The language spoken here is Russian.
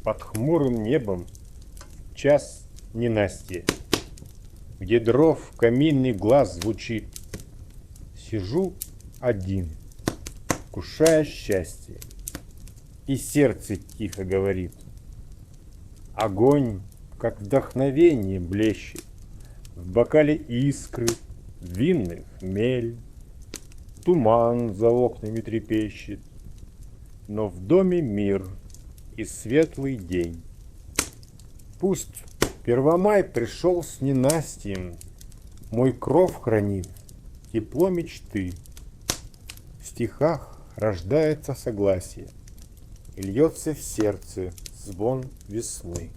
Под хмурым небом час ненастья, где дров каминный глаз звучит. Сижу один, кушая счастье, и сердце тихо говорит. Огонь, как вдохновение, блещет, в бокале искры, винный хмель. Туман за окнами трепещет, но в доме мир и светлый день. Пусть Первомай пришел с ненастьем, мой кров хранит тепло мечты. В стихах рождается согласие, и льется в сердце звон весны.